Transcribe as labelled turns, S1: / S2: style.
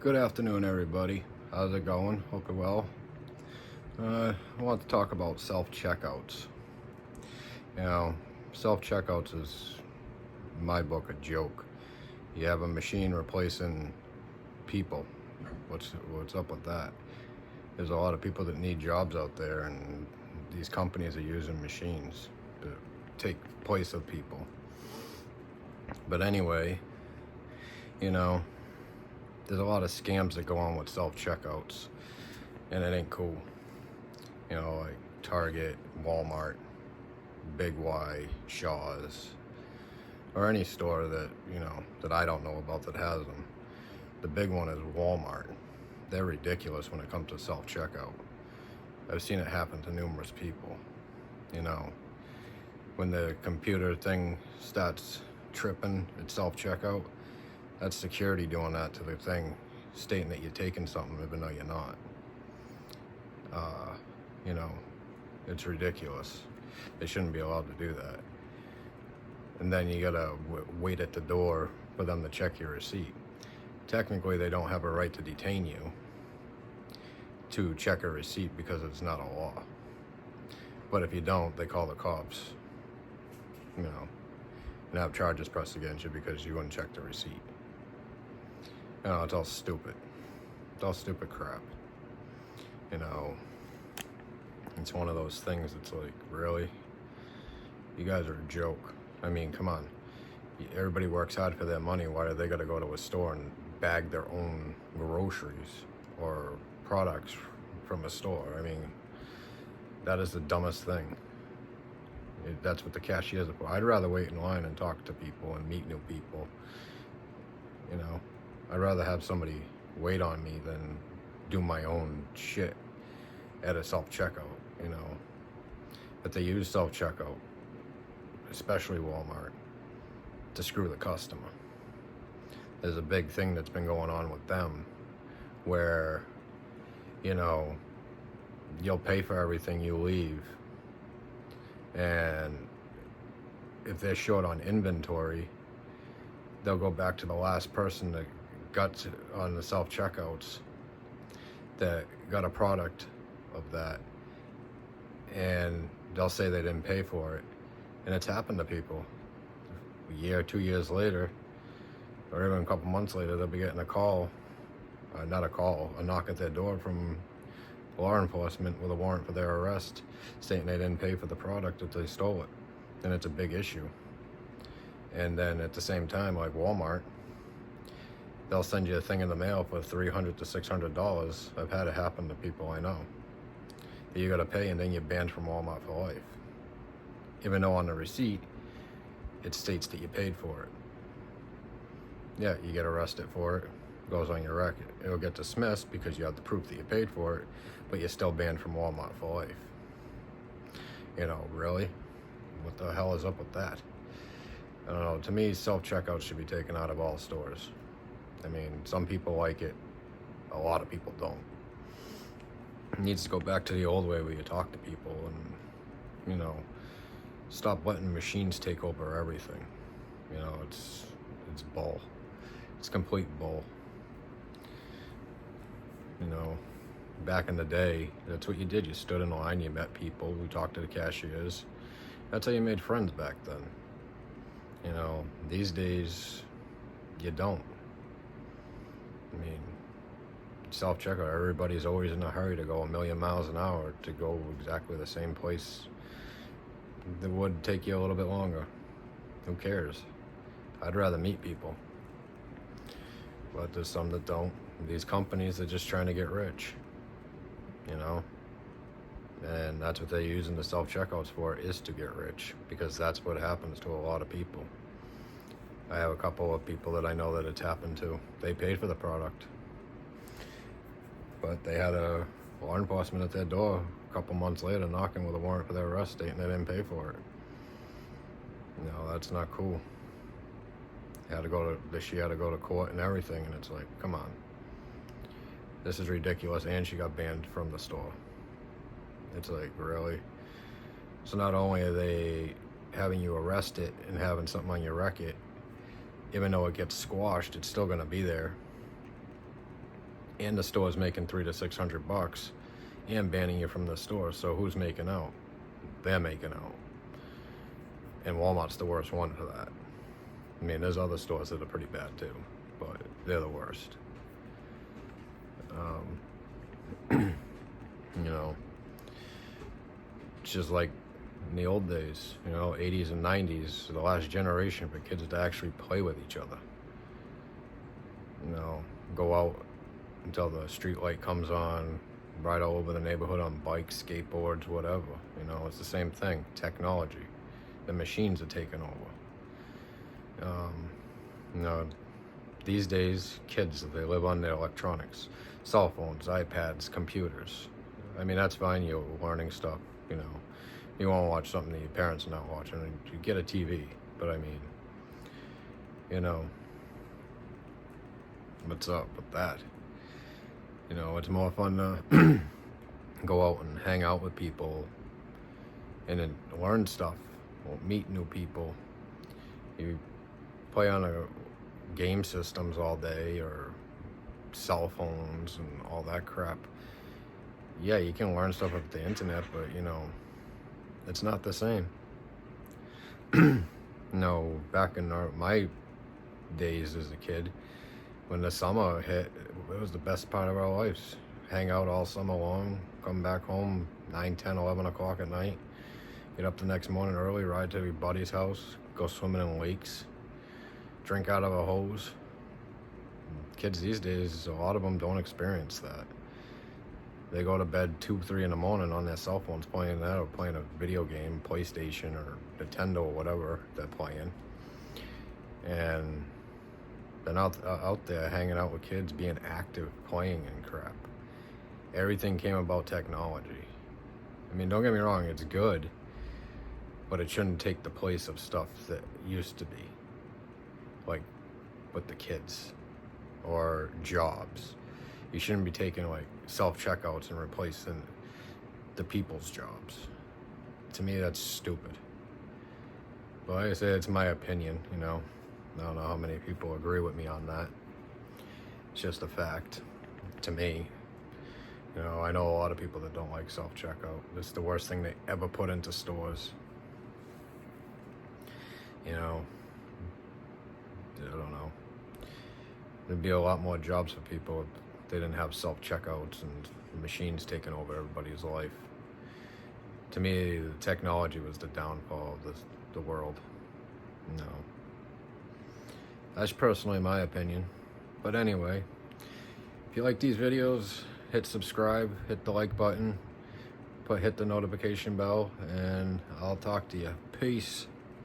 S1: Good afternoon, everybody. How's it going? Hope you're well. I want to talk about self-checkouts. You know, self-checkouts is, in my book, a joke. You have a machine replacing people. What's up with that? There's a lot of people that need jobs out there, and these companies are using machines to take place of people. But anyway, you know, there's a lot of scams that go on with self-checkouts, and it ain't cool. You know, like Target, Walmart, Big Y, Shaw's, or any store that, you know, that I don't know about that has them. The big one is Walmart. They're ridiculous when it comes to self-checkout. I've seen it happen to numerous people. You know, when the computer thing starts tripping at self-checkout, that's security doing that to the thing, stating that you're taking something even though you're not. You know, it's ridiculous. They shouldn't be allowed to do that. And then you gotta wait at the door for them to check your receipt. Technically, they don't have a right to detain you to check a receipt because it's not a law. But if you don't, they call the cops, you know, and have charges pressed against you because you wouldn't check the receipt. You know, it's all stupid. It's all stupid crap. You know, it's one of those things that's like, really? You guys are a joke. I mean, come on. Everybody works hard for their money. Why are they gotta go to a store and bag their own groceries or products from a store? I mean, that is the dumbest thing. That's what the cashiers are for. I'd rather wait in line and talk to people and meet new people. You know, I'd rather have somebody wait on me than do my own shit at a self-checkout, you know. But they use self-checkout, especially Walmart, to screw the customer. There's a big thing that's been going on with them where, you know, you'll pay for everything you leave, and if they're short on inventory, they'll go back to the last person that got on the self-checkouts that got a product of that, and they'll say they didn't pay for it. And it's happened to people. A year, 2 years later, or even a couple months later, they'll be getting a call, not a call, a knock at their door from law enforcement with a warrant for their arrest, stating they didn't pay for the product, that they stole it. And it's a big issue. And then at the same time, like Walmart, they'll send you a thing in the mail for $300 to $600. I've had it happen to people I know. You gotta pay, and then you're banned from Walmart for life. Even though on the receipt, it states that you paid for it. Yeah, you get arrested for it, goes on your record. It'll get dismissed because you have the proof that you paid for it, but you're still banned from Walmart for life. You know, really? What the hell is up with that? I don't know, to me, self-checkout should be taken out of all stores. I mean, some people like it, a lot of people don't. It needs to go back to the old way where you talk to people and, you know, stop letting machines take over everything. You know, it's bull. It's complete bull. You know, back in the day, that's what you did. You stood in line, you met people, we talked to the cashiers. That's how you made friends back then. You know, these days, you don't. I mean, self-checkout, everybody's always in a hurry to go a million miles an hour to go exactly the same place that would take you a little bit longer. Who cares? I'd rather meet people. But there's some that don't. These companies are just trying to get rich, you know? And that's what they're using the self-checkouts for, is to get rich, because that's what happens to a lot of people. I have a couple of people that I know that it's happened to. They paid for the product, but they had a law enforcement at their door a couple months later knocking with a warrant for their arrest, stating they didn't pay for it. You know, that's not cool. She had to go to court and everything, and it's like, come on. This is ridiculous, and she got banned from the store. It's like, really? So not only are they having you arrested and having something on your record, even though it gets squashed, it's still gonna be there. and the store's making $300 to $600 and banning you from the store. So who's making out? They're making out. And Walmart's the worst one for that. I mean, there's other stores that are pretty bad too, but they're the worst. You know, it's just like in the old days, you know, 80s and 90s, the last generation for kids to actually play with each other. You know, go out until the street light comes on, ride all over the neighborhood on bikes, skateboards, whatever. You know, it's the same thing. Technology. The machines are taking over. You know, these days, kids, they live on their electronics. Cell phones, iPads, computers. I mean, that's fine, you're learning stuff, you know. You want to watch something that your parents are not watching, you get a TV. But I mean, you know, what's up with that? You know, it's more fun to go out and hang out with people and then learn stuff, or meet new people. You play on a game systems all day or cell phones and all that crap. Yeah, you can learn stuff off the internet, but you know, it's not the same. No, back in my days as a kid, when the summer hit, it was the best part of our lives. Hang out all summer long, come back home 9, 10, 11 o'clock at night, get up the next morning early, ride to your buddy's house, go swimming in lakes, drink out of a hose. Kids these days, a lot of them don't experience that. They go to bed 2, 3 in the morning on their cell phones playing that, or playing a video game, PlayStation or Nintendo or whatever they're playing. And they're not out there hanging out with kids, being active, playing and crap. Everything came about technology. I mean, don't get me wrong, it's good, but it shouldn't take the place of stuff that used to be. Like with the kids or jobs. You shouldn't be taking like self-checkouts and replacing the people's jobs. To me, that's stupid. But like I say, it's my opinion, you know. I don't know how many people agree with me on that. It's just a fact to me. You know, I know a lot of people that don't like self-checkout. It's the worst thing they ever put into stores. You know, I don't know. There'd be a lot more jobs for people if they didn't have self-checkouts and machines taking over everybody's life. To me, the technology was the downfall of the world. No. That's personally my opinion. But anyway, if you like these videos, hit subscribe, hit the like button, hit the notification bell, and I'll talk to you. Peace.